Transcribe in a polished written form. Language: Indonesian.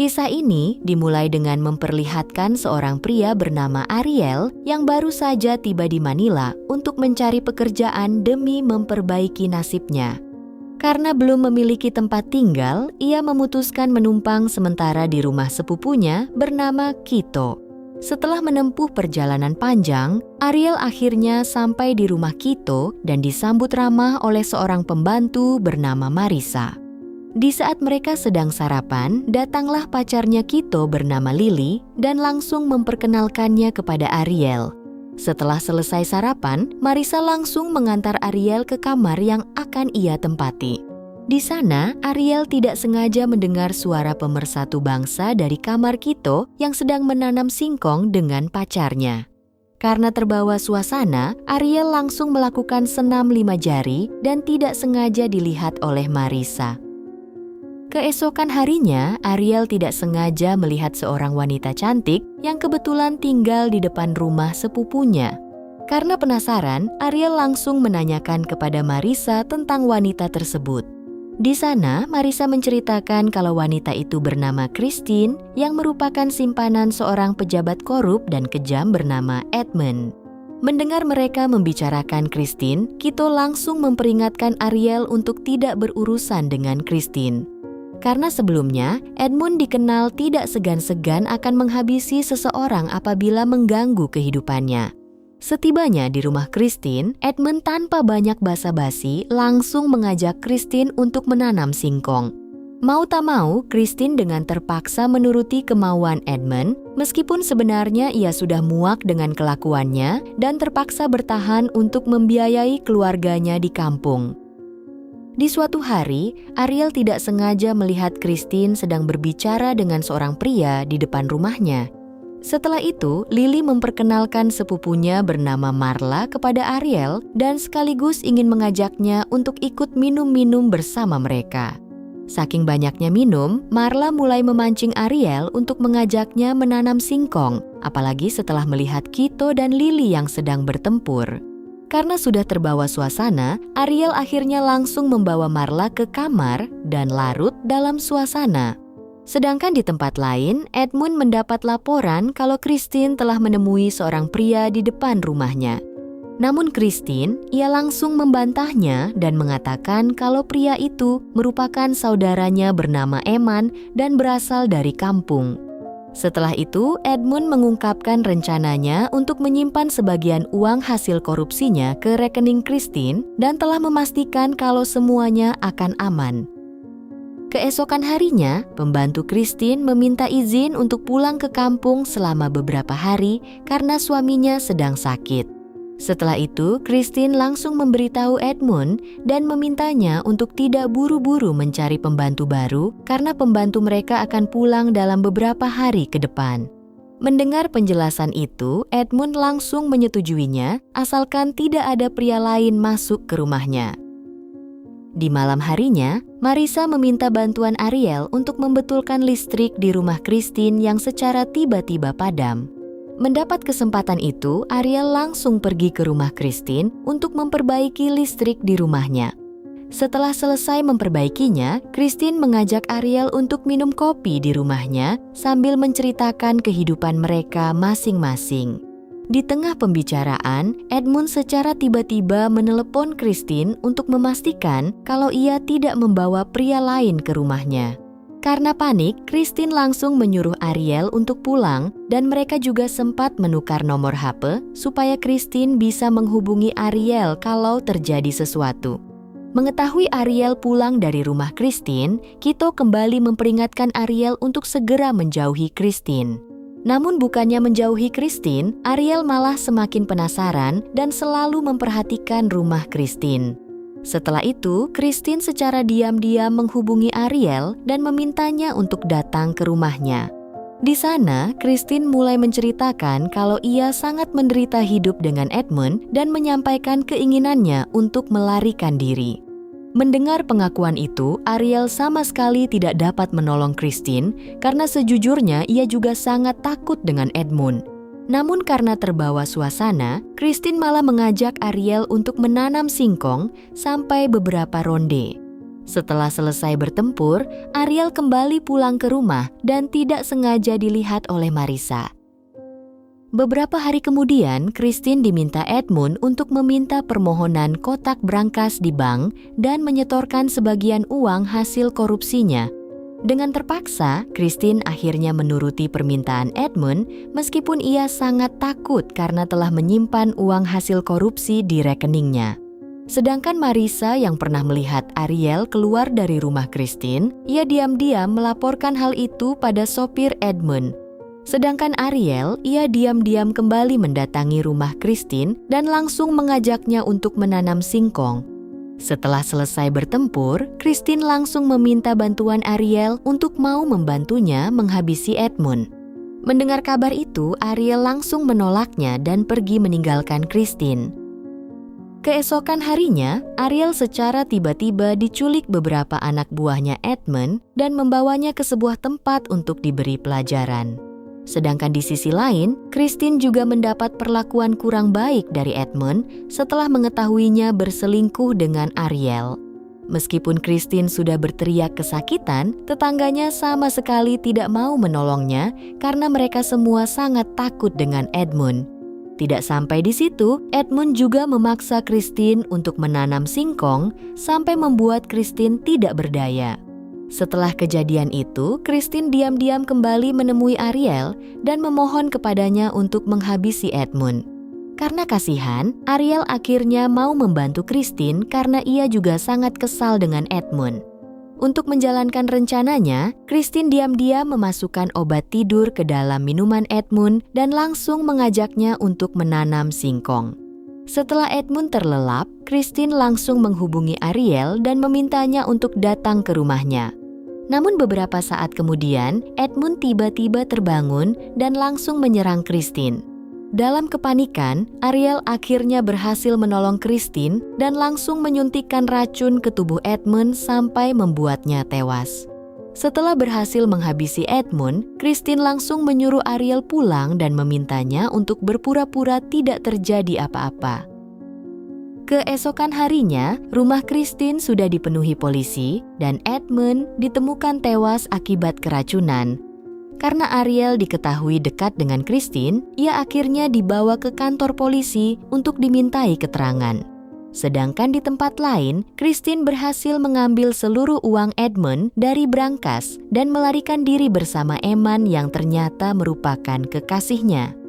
Kisah ini dimulai dengan memperlihatkan seorang pria bernama Ariel yang baru saja tiba di Manila untuk mencari pekerjaan demi memperbaiki nasibnya. Karena belum memiliki tempat tinggal, ia memutuskan menumpang sementara di rumah sepupunya bernama Kito. Setelah menempuh perjalanan panjang, Ariel akhirnya sampai di rumah Kito dan disambut ramah oleh seorang pembantu bernama Marisa. Di saat mereka sedang sarapan, datanglah pacarnya Kito bernama Lily dan langsung memperkenalkannya kepada Ariel. Setelah selesai sarapan, Marisa langsung mengantar Ariel ke kamar yang akan ia tempati. Di sana, Ariel tidak sengaja mendengar suara pemersatu bangsa dari kamar Kito yang sedang menanam singkong dengan pacarnya. Karena terbawa suasana, Ariel langsung melakukan senam 5 jari dan tidak sengaja dilihat oleh Marisa. Keesokan harinya, Ariel tidak sengaja melihat seorang wanita cantik yang kebetulan tinggal di depan rumah sepupunya. Karena penasaran, Ariel langsung menanyakan kepada Marisa tentang wanita tersebut. Di sana, Marisa menceritakan kalau wanita itu bernama Christine yang merupakan simpanan seorang pejabat korup dan kejam bernama Edmund. Mendengar mereka membicarakan Christine, Kito langsung memperingatkan Ariel untuk tidak berurusan dengan Christine. Karena sebelumnya, Edmund dikenal tidak segan-segan akan menghabisi seseorang apabila mengganggu kehidupannya. Setibanya di rumah Christine, Edmund tanpa banyak basa-basi langsung mengajak Christine untuk menanam singkong. Mau tak mau, Christine dengan terpaksa menuruti kemauan Edmund, meskipun sebenarnya ia sudah muak dengan kelakuannya dan terpaksa bertahan untuk membiayai keluarganya di kampung. Di suatu hari, Ariel tidak sengaja melihat Christine sedang berbicara dengan seorang pria di depan rumahnya. Setelah itu, Lily memperkenalkan sepupunya bernama Marla kepada Ariel dan sekaligus ingin mengajaknya untuk ikut minum-minum bersama mereka. Saking banyaknya minum, Marla mulai memancing Ariel untuk mengajaknya menanam singkong, apalagi setelah melihat Kito dan Lily yang sedang bertempur. Karena sudah terbawa suasana, Ariel akhirnya langsung membawa Marla ke kamar dan larut dalam suasana. Sedangkan di tempat lain, Edmund mendapat laporan kalau Christine telah menemui seorang pria di depan rumahnya. Namun Christine, ia langsung membantahnya dan mengatakan kalau pria itu merupakan saudaranya bernama Eman dan berasal dari kampung. Setelah itu, Edmund mengungkapkan rencananya untuk menyimpan sebagian uang hasil korupsinya ke rekening Christine dan telah memastikan kalau semuanya akan aman. Keesokan harinya, pembantu Christine meminta izin untuk pulang ke kampung selama beberapa hari karena suaminya sedang sakit. Setelah itu, Christine langsung memberitahu Edmund dan memintanya untuk tidak buru-buru mencari pembantu baru karena pembantu mereka akan pulang dalam beberapa hari ke depan. Mendengar penjelasan itu, Edmund langsung menyetujuinya asalkan tidak ada pria lain masuk ke rumahnya. Di malam harinya, Marisa meminta bantuan Ariel untuk membetulkan listrik di rumah Christine yang secara tiba-tiba padam. Mendapat kesempatan itu, Ariel langsung pergi ke rumah Christine untuk memperbaiki listrik di rumahnya. Setelah selesai memperbaikinya, Christine mengajak Ariel untuk minum kopi di rumahnya sambil menceritakan kehidupan mereka masing-masing. Di tengah pembicaraan, Edmund secara tiba-tiba menelepon Christine untuk memastikan kalau ia tidak membawa pria lain ke rumahnya. Karena panik, Christine langsung menyuruh Ariel untuk pulang dan mereka juga sempat menukar nomor HP supaya Christine bisa menghubungi Ariel kalau terjadi sesuatu. Mengetahui Ariel pulang dari rumah Christine, Kito kembali memperingatkan Ariel untuk segera menjauhi Christine. Namun bukannya menjauhi Christine, Ariel malah semakin penasaran dan selalu memperhatikan rumah Christine. Setelah itu, Christine secara diam-diam menghubungi Ariel dan memintanya untuk datang ke rumahnya. Di sana, Christine mulai menceritakan kalau ia sangat menderita hidup dengan Edmund dan menyampaikan keinginannya untuk melarikan diri. Mendengar pengakuan itu, Ariel sama sekali tidak dapat menolong Christine karena sejujurnya ia juga sangat takut dengan Edmund. Namun karena terbawa suasana, Christine malah mengajak Ariel untuk menanam singkong sampai beberapa ronde. Setelah selesai bertempur, Ariel kembali pulang ke rumah dan tidak sengaja dilihat oleh Marissa. Beberapa hari kemudian, Christine diminta Edmund untuk meminta permohonan kotak brankas di bank dan menyetorkan sebagian uang hasil korupsinya. Dengan terpaksa, Christine akhirnya menuruti permintaan Edmund meskipun ia sangat takut karena telah menyimpan uang hasil korupsi di rekeningnya. Sedangkan Marissa yang pernah melihat Ariel keluar dari rumah Christine, ia diam-diam melaporkan hal itu pada sopir Edmund. Sedangkan Ariel, ia diam-diam kembali mendatangi rumah Christine dan langsung mengajaknya untuk menanam singkong. Setelah selesai bertempur, Christine langsung meminta bantuan Ariel untuk mau membantunya menghabisi Edmund. Mendengar kabar itu, Ariel langsung menolaknya dan pergi meninggalkan Christine. Keesokan harinya, Ariel secara tiba-tiba diculik beberapa anak buahnya Edmund dan membawanya ke sebuah tempat untuk diberi pelajaran. Sedangkan di sisi lain, Christine juga mendapat perlakuan kurang baik dari Edmund setelah mengetahuinya berselingkuh dengan Ariel. Meskipun Christine sudah berteriak kesakitan, tetangganya sama sekali tidak mau menolongnya karena mereka semua sangat takut dengan Edmund. Tidak sampai di situ, Edmund juga memaksa Christine untuk menanam singkong sampai membuat Christine tidak berdaya. Setelah kejadian itu, Christine diam-diam kembali menemui Ariel dan memohon kepadanya untuk menghabisi Edmund. Karena kasihan, Ariel akhirnya mau membantu Christine karena ia juga sangat kesal dengan Edmund. Untuk menjalankan rencananya, Christine diam-diam memasukkan obat tidur ke dalam minuman Edmund dan langsung mengajaknya untuk menanam singkong. Setelah Edmund terlelap, Christine langsung menghubungi Ariel dan memintanya untuk datang ke rumahnya. Namun beberapa saat kemudian, Edmund tiba-tiba terbangun dan langsung menyerang Christine. Dalam kepanikan, Ariel akhirnya berhasil menolong Christine dan langsung menyuntikkan racun ke tubuh Edmund sampai membuatnya tewas. Setelah berhasil menghabisi Edmund, Christine langsung menyuruh Ariel pulang dan memintanya untuk berpura-pura tidak terjadi apa-apa. Keesokan harinya, rumah Christine sudah dipenuhi polisi dan Edmund ditemukan tewas akibat keracunan. Karena Ariel diketahui dekat dengan Christine, ia akhirnya dibawa ke kantor polisi untuk dimintai keterangan. Sedangkan di tempat lain, Christine berhasil mengambil seluruh uang Edmund dari brankas dan melarikan diri bersama Eman yang ternyata merupakan kekasihnya.